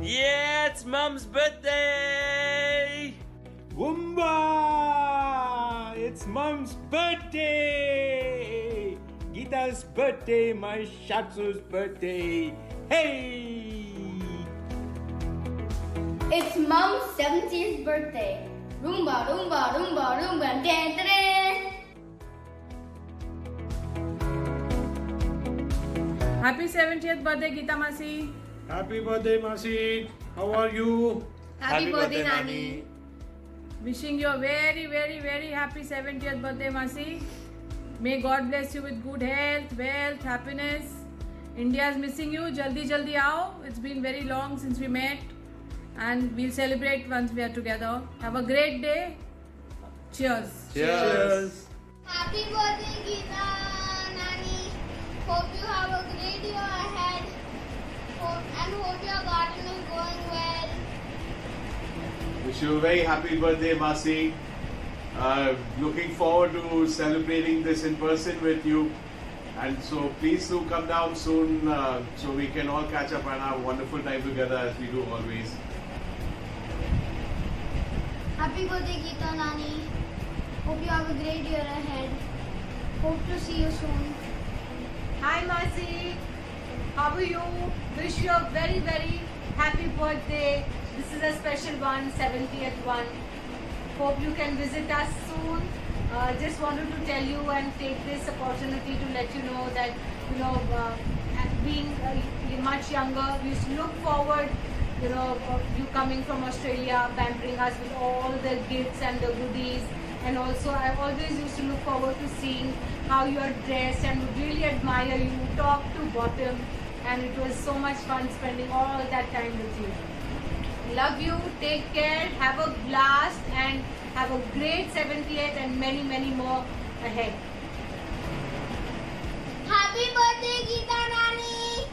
Yeah, it's Mum's birthday! Woomba! It's Mom's birthday! Gita's birthday, my Shatsu's birthday. Hey! It's Mom's 70th birthday. Roomba, Roomba, Roomba, Roomba, dan, dan, dan. Happy 70th birthday, Geeta Masi. Happy birthday, Masi. How are you? Happy birthday, Nani. Wishing you a very, very, very happy 70th birthday, Masi. May God bless you with good health, wealth, happiness. India is missing you. Jaldi, jaldi aao. It's been very long since we met. And we'll celebrate once we are together. Have a great day. Cheers. Cheers. Happy birthday, Geeta, Nani. Hope you have a great year ahead. And hope your garden is going well. Wish you a very happy birthday, Masi. Looking forward to celebrating this in person with you. And so please do come down soon so we can all catch up and have a wonderful time together as we do always. Happy birthday, Geeta, Nani. Hope you have a great year ahead. Hope to see you soon. Hi Masi, how are you? Wish you a very, very happy birthday. This is a special one, 70th one. Hope you can visit us soon. Just wanted to tell you and take this opportunity to let you know that, being much younger, we used to look forward, you coming from Australia, pampering us with all the gifts and the goodies. And also, I always used to look forward to seeing how you are dressed and would really admire you, top to bottom. And it was so much fun spending all that time with you. Love you, take care, have a blast, and have a great 70th and many, many more ahead. Happy birthday, Geeta, Nani.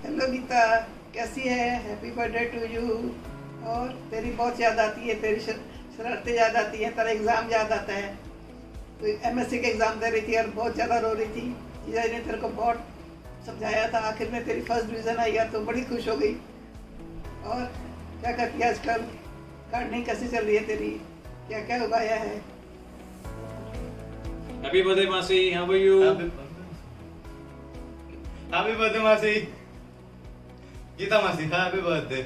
Hello Geeta, कैसी है? Happy birthday to you. और तेरी बहुत याद आती है, तेरी शरारतें याद आती हैं, तेरा एग्ज़ाम याद आता है। तो एमएससी के एग्ज़ाम दे रही थी और बहुत ज़्यादा रो रही थी। जीजा ने तेरे को बहुत समझाया था, आखिर में तेरी फर्स्ट डिवीज़न आई है तो बड़ी खुश हो गई। और क्या करती है आजकल? गार्डनिंग कैसी चल रही है तेरी? क्या क्या उगाया है? Happy birthday, Masi. How are you? Happy birthday, Masi. Geeta Masi, happy birthday.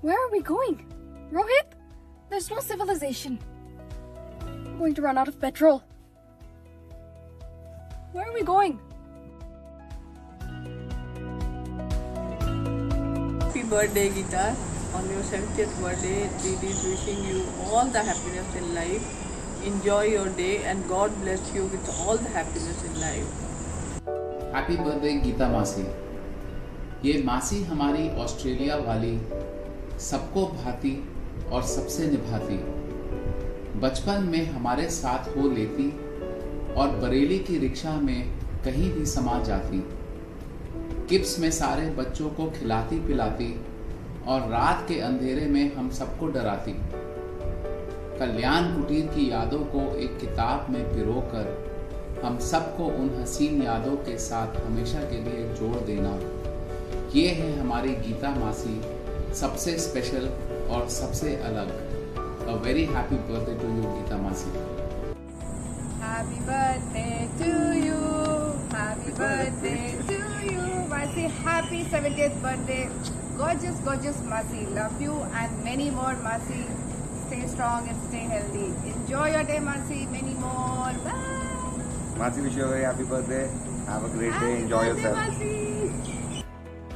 Where are we going? Rohit? There's no civilization. I'm going to run out of petrol. Where are we going? Happy birthday, Geeta. On your 70th birthday, Didi is wishing you all the happiness in life. Enjoy your day and God bless you with all the happiness in life. Happy birthday Geeta मासी। ये मासी हमारी Australia वाली सबको भाती और सबसे निभाती, बचपन में हमारे साथ हो लेती और बरेली की रिक्शा में कहीं भी समा जाती, किप्स में सारे बच्चों को खिलाती पिलाती और रात के अंधेरे में हम सबको डराती। कल्याण कुटीर की यादों को एक किताब में पिरोकर हम सबको उन हसीन यादों के साथ हमेशा के लिए जोड़ देना, ये है हमारी गीता मासी, सबसे स्पेशल और सबसे अलग। A very happy birthday to you, Geeta Masi. Happy birthday to you. Happy birthday to you. Masi, happy 70th birthday. Gorgeous, gorgeous Masi. Love you and many more, Masi. Stay strong and stay healthy. Enjoy your day, Masi. Many more. Bye. Masi, wish you a very happy birthday. Have a great day. Enjoy yourself. Masi.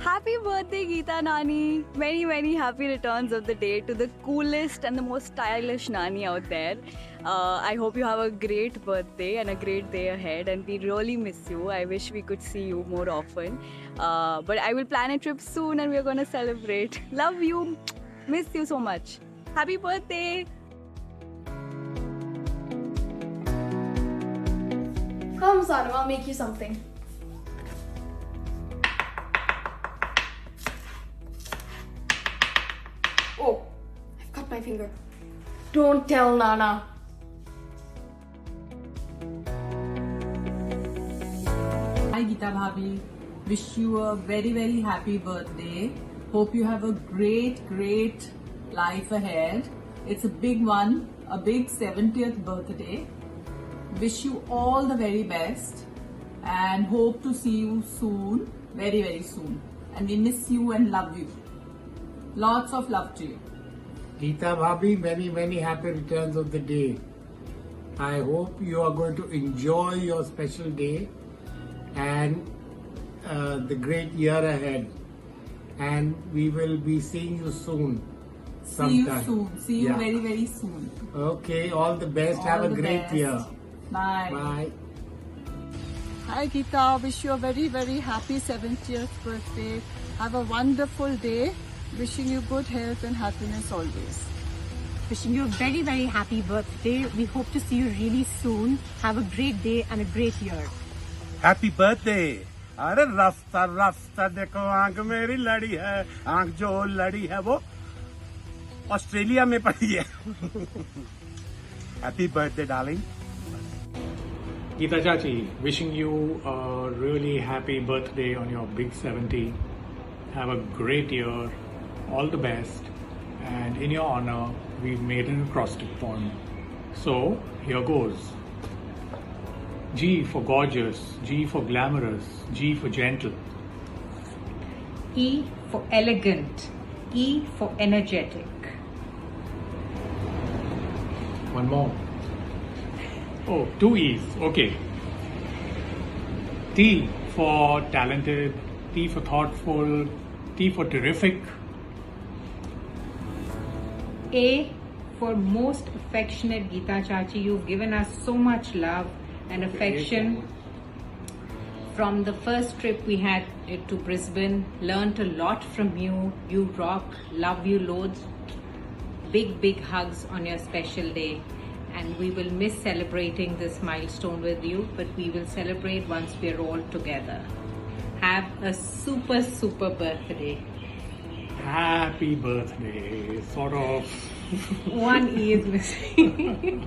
Happy birthday, Geeta Nani. Many, many happy returns of the day to the coolest and the most stylish Nani out there. I hope you have a great birthday and a great day ahead, and we really miss you. I wish we could see you more often. But I will plan a trip soon and we're going to celebrate. Love you. Miss you so much. Happy birthday. Come, Sanu, I'll make you something. Oh, I've cut my finger. Don't tell Nana. Geeta Bhabhi. Wish you a very, very happy birthday. Hope you have a great, great life ahead. It's a big one, a big 70th birthday. Wish you all the very best and hope to see you soon, very, very soon. And we miss you and love you. Lots of love to you. Geeta Bhabhi, many, many happy returns of the day. I hope you are going to enjoy your special day and the great year ahead. And we will be seeing you soon. See you sometime. soon. See you very, very soon. Okay, all the best. All Have a the great best. year. Bye. Bye. Hi Geeta, wish you a very, very happy 70th birthday. Have a wonderful day. Wishing you good health and happiness always. Wishing you a very, very happy birthday. We hope to see you really soon. Have a great day and a great year. Happy birthday. अरे रास्ता रास्ता देखो आंख मेरी लड़ी है, आंख जो लड़ी है वो ऑस्ट्रेलिया में पड़ी है। Happy birthday darling. Geeta Chachi, wishing you a really happy birthday on your big 70. Have a great year, all the best, and in your honor, we've made an acrostic poem. So, here goes. G for gorgeous, G for glamorous, G for gentle. E for elegant, E for energetic. One more. Oh, two E's. Okay. T for talented, T for thoughtful, T for terrific. A for most affectionate. Geeta Chachi, you've given us so much love and affection. From the first trip we had to Brisbane, learnt a lot from you. You rock, love you loads. Big, big hugs on your special day. And we will miss celebrating this milestone with you, but we will celebrate once we're all together. Have a super, super birthday. Happy birthday. Sort of. One E is missing.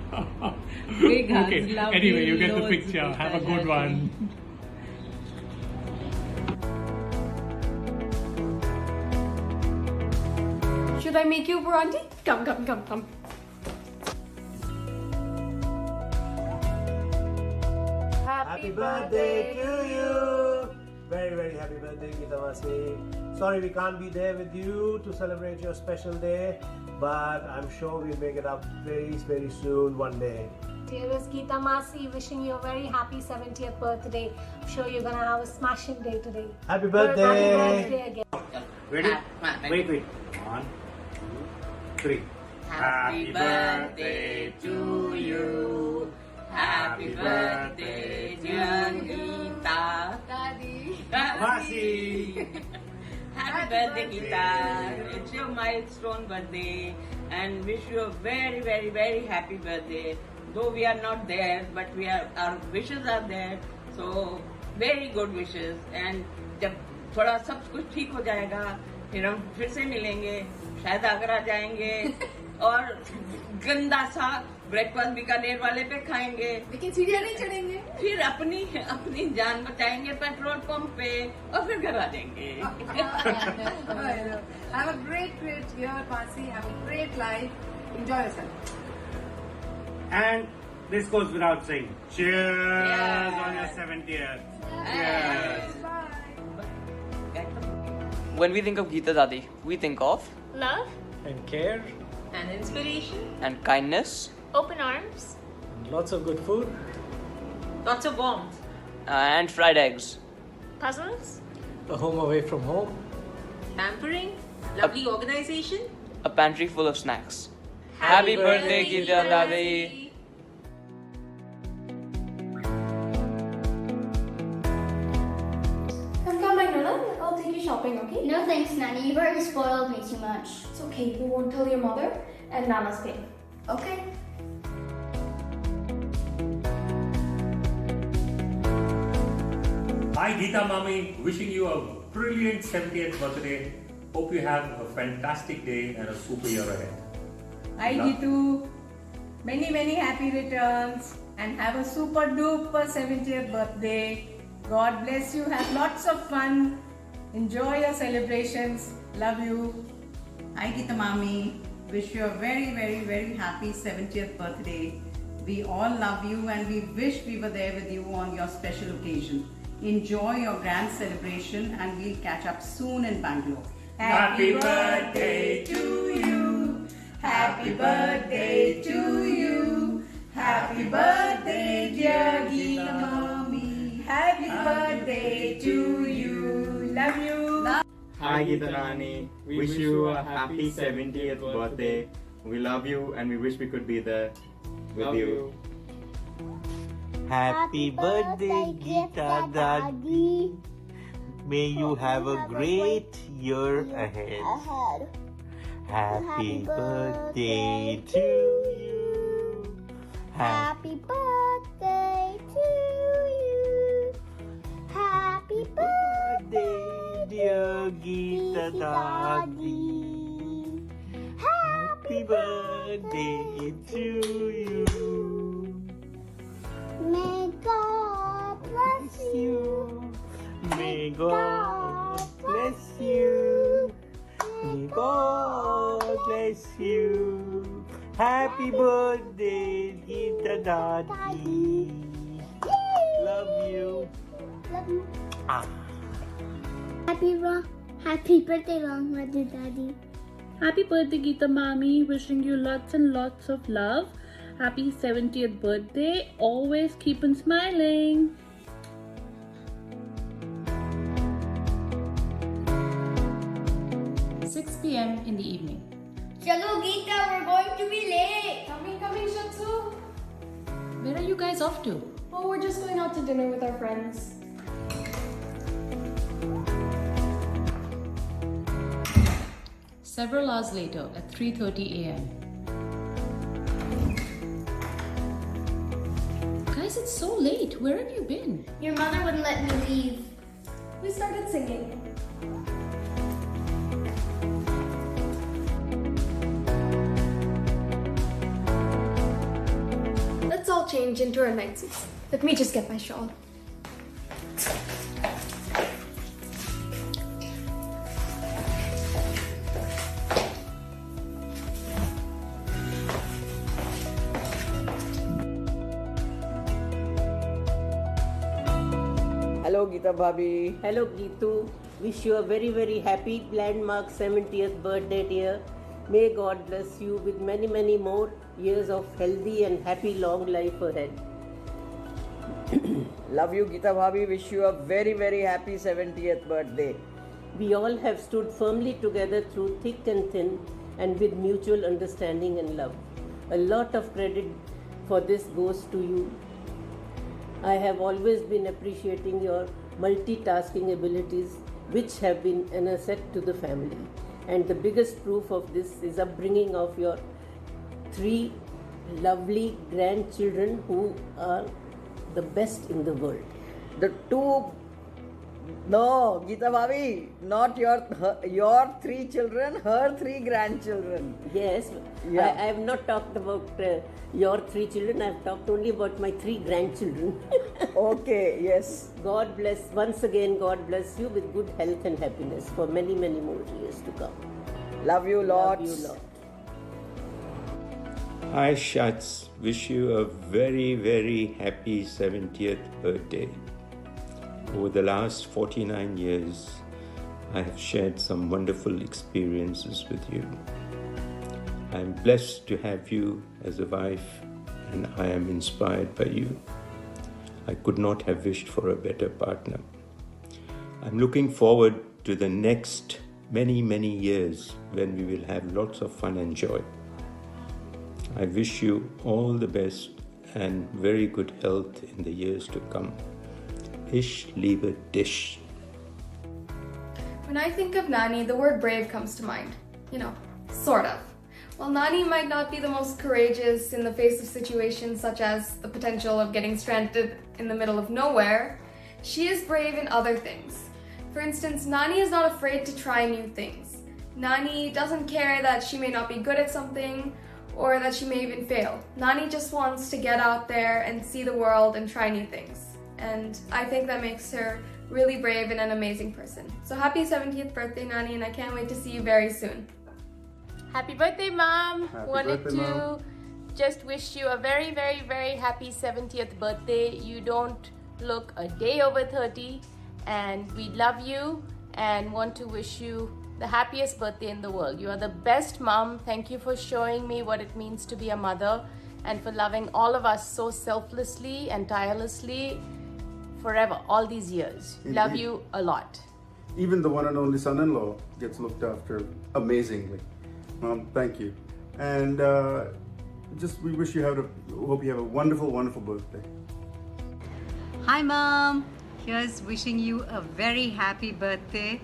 Big hugs. Okay. Love Anyway, you get the loads, picture. Geeta Have a good Chachi. one. Should I make you brandy? Come, come, come, come. Happy birthday to you! Very, very happy birthday, Geeta Masi. Sorry we can't be there with you to celebrate your special day, but I'm sure we'll make it up very, very soon one day. Dearest Geeta Masi, wishing you a very happy 70th birthday. I'm sure you're gonna have a smashing day today. Happy birthday! Happy birthday again. Ready? Wait. 1, 2, 3. Happy birthday to you. Happy birthday, dear Geeta. Daddy. Masi. Happy birthday, Geeta. It's your milestone birthday and wish you a very, very, very happy birthday. Though we are not there, but our wishes are there. So, very good wishes. And जब थोड़ा सब कुछ ठीक हो जाएगा, फिर हम फिर से मिलेंगे, शायद आगरा जाएंगे और गंदा सा ब्रेकफास्ट बीकानेर वाले पे खाएंगे, लेकिन सीढ़ियाँ नहीं चढ़ेंगे। फिर अपनी जान बचाएंगे पेट्रोल पंप पे और फिर घर आ जाएंगे। Have a great year, Masi. Have a great life. Enjoy yourself. And this goes without saying. Cheers on your 70th. Cheers. When we think of Geeta Dadi, we think of Love, And care. And inspiration. and kindness open arms, Lots of good food. Lots of warmth. and fried eggs. puzzles, A home away from home. Pampering. Lovely organization. A pantry full of snacks. Happy birthday, Geeta Dadi. Come, my Nana. I'll take you shopping, okay? No thanks, Nanny. You've already spoiled me too much. It's okay. We won't tell your mother, and Nana's paying. Okay? Hi Geeta Mami, wishing you a brilliant 70th birthday. Hope you have a fantastic day and a super year ahead. Hi Gitu. Many, many happy returns and have a super duper 70th birthday. God bless you. Have lots of fun. Enjoy your celebrations. Love you. Hi Geeta Mami. Wish you a very, very, very happy 70th birthday. We all love you and we wish we were there with you on your special occasion. Enjoy your grand celebration and we'll catch up soon in Bangalore. Happy birthday to you. Happy birthday to you. Happy birthday, dear Geeta Mami. Happy birthday to you. Love you. Hi Geeta Nani. Wish you a happy 70th birthday. We love you and we wish we could be there with you. Happy birthday, Geeta Dadi. May you have a great year ahead. Happy birthday to you. Happy birthday to you. Happy birthday, dear Geeta Dadi. Happy birthday to you. May God bless you. May God bless you. May God bless you. Happy birthday, Geeta Dadi. Love you. Love you. Ah. Happy birthday, Long Mother Daddy. Happy birthday, Geeta Mami. Wishing you lots and lots of love. Happy 70th birthday. Always keep on smiling. $6 p.m. in the evening. Chalo Geeta, we're going to be late. Coming, Shatsu. Where are you guys off to? Oh, we're just going out to dinner with our friends. Several hours later at 3:30 a.m. Guys, it's so late. Where have you been? Your mother wouldn't let me leave. We started singing. Let's all change into our night suits. Let me just get my shawl. Hello Geeta Bhabhi. Hello Geetu. Wish you a very, very happy landmark 70th birthday, dear. May God bless you with many, many more years of healthy and happy long life ahead. Love you Geeta Bhabhi. Wish you a very, very happy 70th birthday. We all have stood firmly together through thick and thin and with mutual understanding and love. A lot of credit for this goes to you. I have always been appreciating your multitasking abilities, which have been an asset to the family. And the biggest proof of this is upbringing of your 3 lovely grandchildren who are the best in the world. No, Geeta Bhabhi, not your 3 children, her 3 grandchildren. Yes, Yeah. I have not talked about your 3 children. I have talked only about my 3 grandchildren. Okay, yes. God bless, once again, God bless you with good health and happiness for many, many more years to come. Love you lots. Love you lot. Hi Shats, wish you a very, very happy 70th birthday. Over the last 49 years, I have shared some wonderful experiences with you. I am blessed to have you as a wife and I am inspired by you. I could not have wished for a better partner. I'm looking forward to the next many, many years when we will have lots of fun and joy. I wish you all the best and very good health in the years to come. Ich liebe dich. When I think of Nani, the word brave comes to mind. You know, sort of. While Nani might not be the most courageous in the face of situations such as the potential of getting stranded in the middle of nowhere, she is brave in other things. For instance, Nani is not afraid to try new things. Nani doesn't care that she may not be good at something or that she may even fail. Nani just wants to get out there and see the world and try new things. and I think that makes her really brave and an amazing person. So happy 70th birthday, Nani, and I can't wait to see you very soon. Happy birthday, Mom! Happy Wanted birthday, to Mom. just wish you a very, very, very happy 70th birthday. You don't look a day over 30, and we love you and want to wish you the happiest birthday in the world. You are the best mom. Thank you for showing me what it means to be a mother and for loving all of us so selflessly and tirelessly forever, all these years. Love Indeed. you a lot. Even the one and only son-in-law gets looked after amazingly. Mom, thank you. And we wish you hope you have a wonderful, wonderful birthday. Hi Mom, here's wishing you a very happy birthday.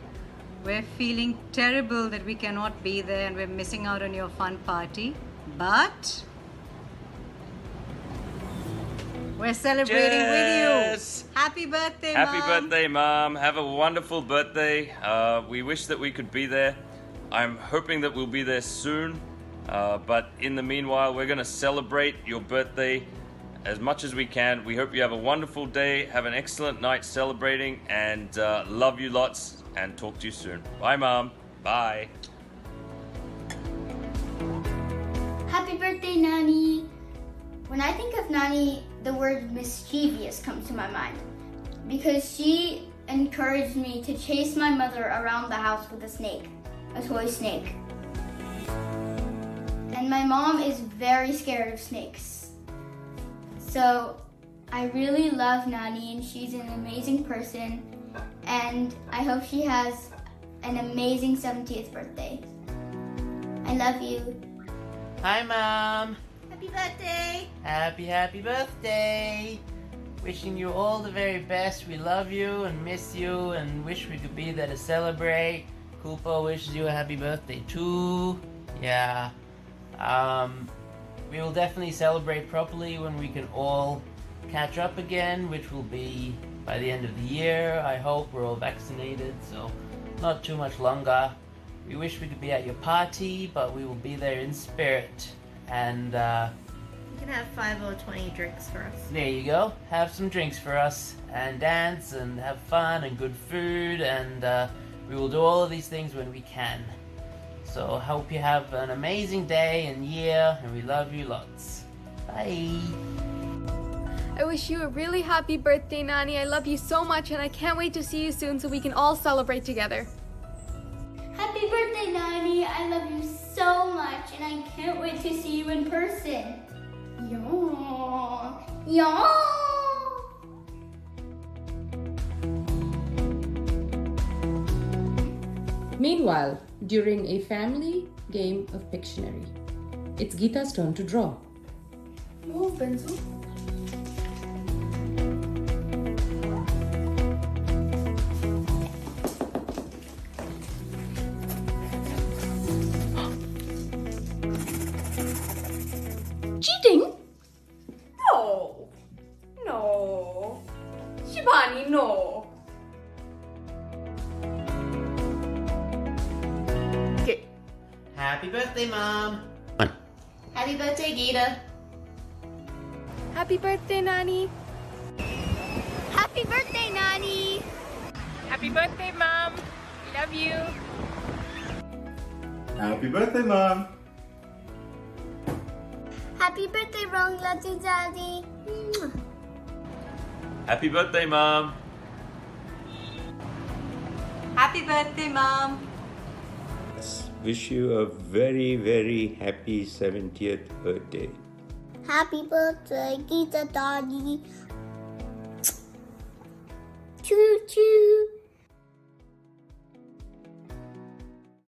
We're feeling terrible that we cannot be there and we're missing out on your fun party, but we're celebrating Cheers! with you. Happy birthday, Happy Mom. birthday, Mom. Have a wonderful birthday. We wish that we could be there. I'm hoping that we'll be there soon. But in the meanwhile, we're going to celebrate your birthday as much as we can. We hope you have a wonderful day, have an excellent night celebrating, and love you lots, and talk to you soon. Bye, Mom. Bye. Happy birthday, Nani! When I think of Nani, the word mischievous comes to my mind because she encouraged me to chase my mother around the house with a snake, a toy snake. And my mom is very scared of snakes. So I really love Nani and she's an amazing person and I hope she has an amazing 70th birthday. I love you. Hi, Mom. Happy birthday! Happy birthday. Wishing you all the very best. We love you and miss you and wish we could be there to celebrate. Koopa wishes you a happy birthday too. Yeah. We will definitely celebrate properly when we can all catch up again, which will be by the end of the year. I hope we're all vaccinated, so not too much longer. We wish we could be at your party, but we will be there in spirit. And You can have 5 or 20 drinks for us. there you go. Have some drinks for us and dance and have fun and good food, and we will do all of these things when we can. So hope you have an amazing day and year, and we love you lots. Bye. I wish you a really happy birthday, Nani. I love you so much and I can't wait to see you soon so we can all celebrate together. Happy birthday, Nani! I love you so much and I can't wait to see you in person. Yaw! Yaw! Meanwhile, during a family game of Pictionary, it's Geeta's turn to draw. Move, Benzo. Cheating? No. No. Shivani, no. Okay. Happy birthday, Mom. Happy birthday, Geeta. Happy birthday, Nani. Happy birthday, Nani. Happy birthday, Mom. Love you. Happy birthday, Mom. Happy birthday, Rangla Daddy. Happy birthday, Mom. Happy birthday, Mom. Wish you a very, very happy 70th birthday. Happy birthday, Geeta Daddy. Choo choo.